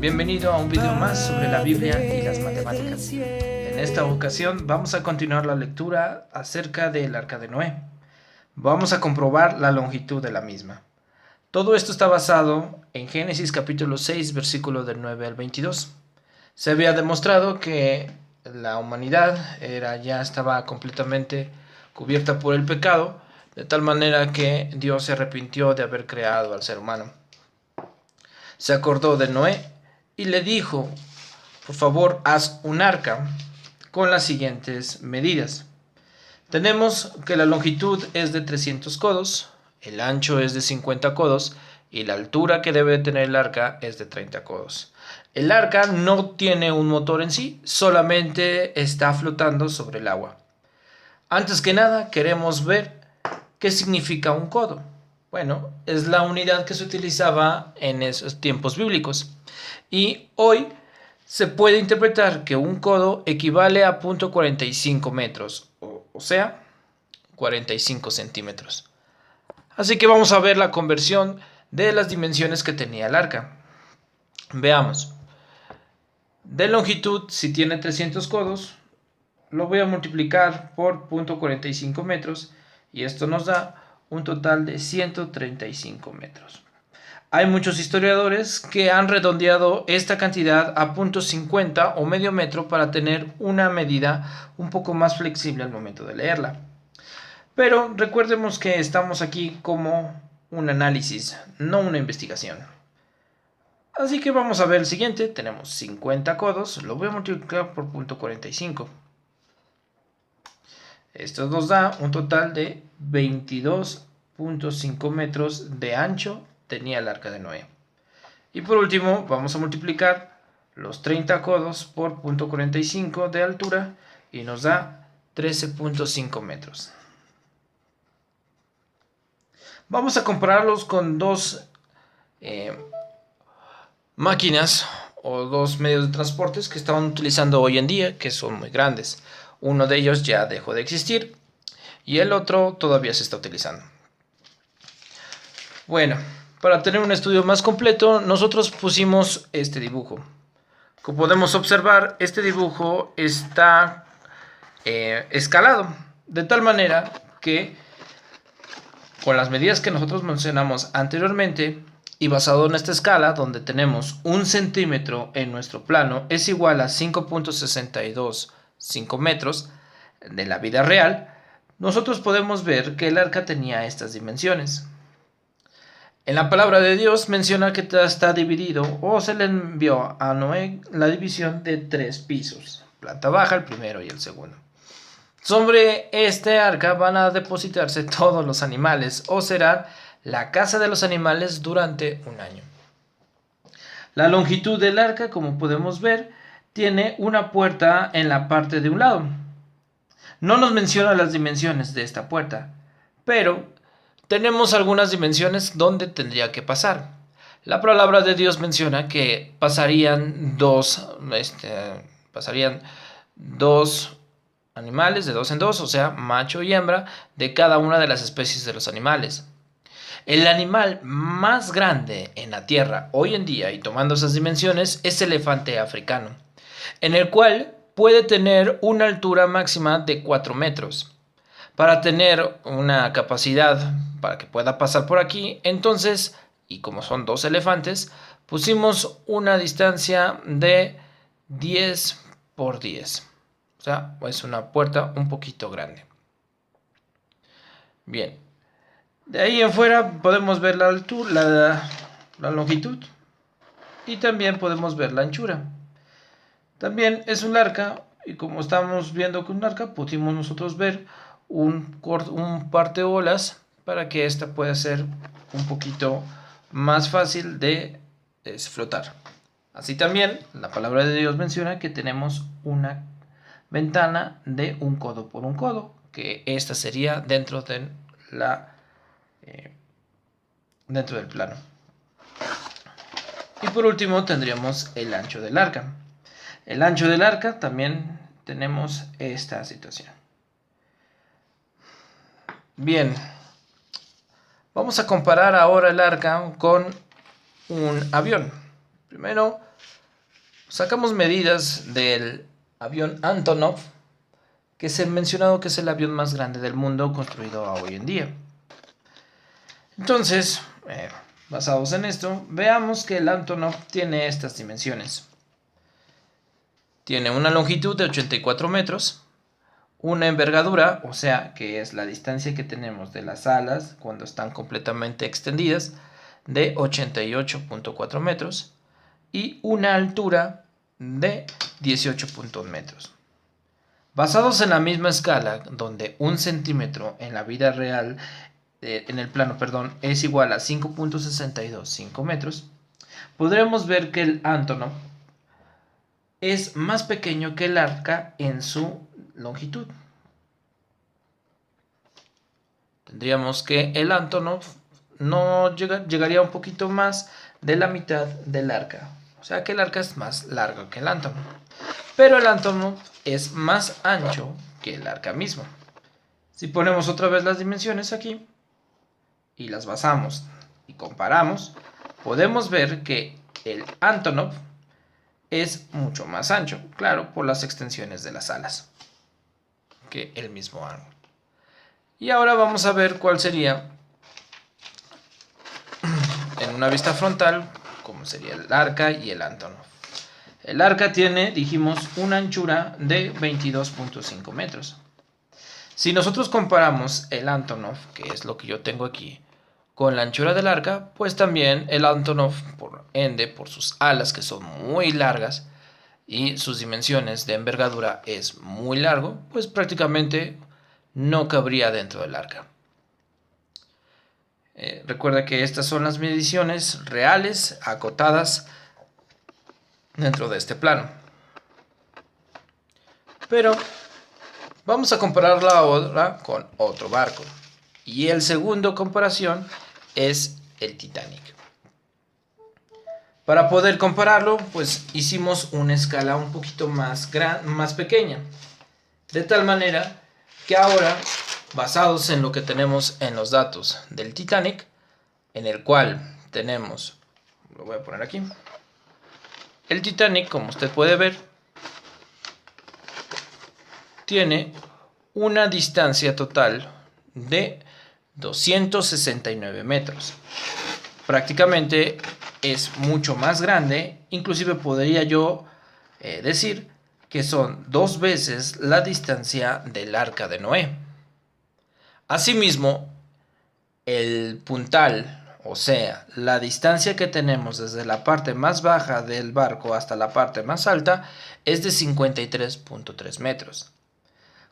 bienvenido a un video más sobre la Biblia y las matemáticas. En esta ocasión vamos a continuar la lectura acerca del Arca de Noé. Vamos a comprobar la longitud de la misma. Todo esto está basado en Génesis capítulo 6, versículo del 9 al 22. Se había demostrado que la humanidad ya estaba completamente cubierta por el pecado, de tal manera que Dios se arrepintió de haber creado al ser humano. Se acordó de Noé y le dijo: por favor, haz un arca con las siguientes medidas. Tenemos que la longitud es de 300 codos, el ancho es de 50 codos y la altura que debe tener el arca es de 30 codos. El arca no tiene un motor en sí, solamente está flotando sobre el agua. Antes que nada, queremos ver qué significa un codo. Bueno, es la unidad que se utilizaba en esos tiempos bíblicos. Y hoy se puede interpretar que un codo equivale a 0.45 metros, o sea, 45 centímetros. Así que vamos a ver la conversión de las dimensiones que tenía el arca. Veamos. De longitud, si tiene 300 codos, lo voy a multiplicar por 0.45 metros y esto nos da un total de 135 metros. Hay muchos historiadores que han redondeado esta cantidad a 0.50 o medio metro para tener una medida un poco más flexible al momento de leerla. Pero recordemos que estamos aquí como un análisis, no una investigación. Así que vamos a ver el siguiente. Tenemos 50 codos, lo voy a multiplicar por 0.45. Esto nos da un total de 22.5 metros de ancho tenía el arca de Noé. Y por último vamos a multiplicar los 30 codos por 0.45 de altura y nos da 13.5 metros. Vamos a compararlos con dos máquinas o dos medios de transporte que estaban utilizando hoy en día, que son muy grandes. Uno de ellos ya dejó de existir y el otro todavía se está utilizando. Bueno, para tener un estudio más completo, nosotros pusimos este dibujo. Como podemos observar, este dibujo está escalado, de tal manera que con las medidas que nosotros mencionamos anteriormente y basado en esta escala, donde tenemos 1 centímetro en nuestro plano es igual a 5.625 metros de la vida real, nosotros podemos ver que el arca tenía estas dimensiones. En la palabra de Dios menciona que está dividido o se le envió a Noé la división de 3 pisos, planta baja, el primero y el segundo. Sobre este arca van a depositarse todos los animales o será la casa de los animales durante un año. La longitud del arca, como podemos ver, tiene una puerta en la parte de un lado. No nos menciona las dimensiones de esta puerta, pero tenemos algunas dimensiones donde tendría que pasar. La palabra de Dios menciona que pasarían dos animales de 2 en 2, o sea, macho y hembra, de cada una de las especies de los animales. El animal más grande en la Tierra hoy en día, y tomando esas dimensiones, es el elefante africano, en el cual puede tener una altura máxima de 4 metros. Para tener una capacidad para que pueda pasar por aquí, entonces, y como son 2 elefantes, pusimos una distancia de 10 por 10. O sea, es una puerta un poquito grande. Bien. De ahí en fuera podemos ver la altura, la longitud. Y también podemos ver la anchura. También es un arca. Y como estamos viendo que un arca, pudimos nosotros ver un parteolas para que esta pueda ser un poquito más fácil de flotar. Así también la palabra de Dios menciona que tenemos una ventana de 1 codo por 1 codo, que esta sería dentro del plano. Y por último tendríamos el ancho del arca. El ancho del arca también tenemos esta situación. Bien, vamos a comparar ahora el arca con un avión. Primero Sacamos medidas del avión Antonov, que se ha mencionado que es el avión más grande del mundo construido hoy en día. Entonces, basados en esto, veamos que el Antonov tiene estas dimensiones. Tiene una longitud de 84 metros, una envergadura, o sea, que es la distancia que tenemos de las alas cuando están completamente extendidas, de 88.4 metros, y una altura de 18.1 metros. Basados en la misma escala, donde 1 centímetro en la vida real, en el plano, perdón, es igual a 5.625 metros, podremos ver que el Antonov es más pequeño que el Arca en su longitud. Tendríamos que el Antonov no llegaría un poquito más de la mitad del Arca. O sea que el Arca es más largo que el Antonov. Pero el Antonov es más ancho que el Arca mismo. Si ponemos otra vez las dimensiones aquí y las basamos y comparamos, podemos ver que el Antonov es mucho más ancho, claro, por las extensiones de las alas que el mismo árbol. Y ahora vamos a ver cuál sería en una vista frontal, como sería el Arca y el Antonov. El Arca tiene, dijimos, una anchura de 22.5 metros. Si nosotros comparamos el Antonov, que es lo que yo tengo aquí, con la anchura del Arca, pues también el Antonov, por ende, por sus alas que son muy largas y sus dimensiones de envergadura es muy largo, pues prácticamente no cabría dentro del Arca. Recuerda que estas son las mediciones reales, acotadas dentro de este plano. Pero vamos a compararla ahora con otro barco. Y el segundo comparación es el Titanic. Para poder compararlo, pues hicimos una escala un poquito más pequeña. De tal manera que ahora, basados en lo que tenemos en los datos del Titanic, en el cual tenemos, lo voy a poner aquí, el Titanic, como usted puede ver, tiene una distancia total de 269 metros. Prácticamente es mucho más grande, inclusive podría yo decir que son 2 veces la distancia del Arca de Noé. Asimismo, el puntal, o sea, la distancia que tenemos desde la parte más baja del barco hasta la parte más alta es de 53.3 metros.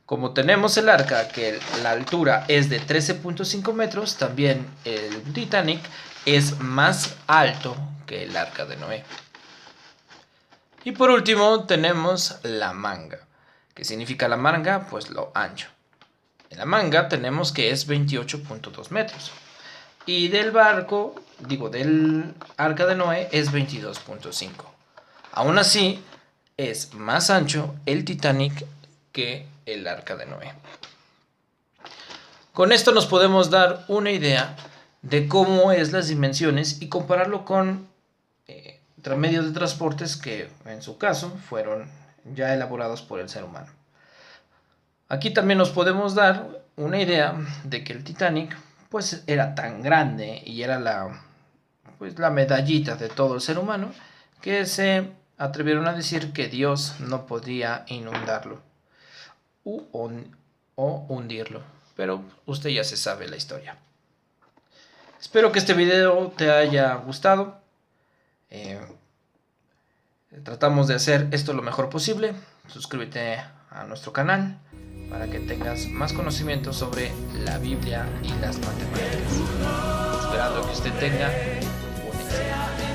Como tenemos el Arca, que la altura es de 13.5 metros, también el Titanic es más alto que el Arca de Noé. Y por último tenemos la manga. ¿Qué significa la manga? Pues lo ancho. En la manga tenemos que es 28.2 metros. Y del barco, del Arca de Noé es 22.5. Aún así, es más ancho el Titanic que el Arca de Noé. Con esto nos podemos dar una idea de cómo es las dimensiones y compararlo con medios de transportes que en su caso fueron ya elaborados por el ser humano. Aquí también nos podemos dar una idea de que el Titanic pues era tan grande y era la medallita de todo el ser humano que se atrevieron a decir que Dios no podía inundarlo o hundirlo, pero usted ya se sabe la historia. Espero que este video te haya gustado. Tratamos de hacer esto lo mejor posible. Suscríbete a nuestro canal para que tengas más conocimiento sobre la Biblia y las matemáticas. Esperando que usted tenga un excelente día.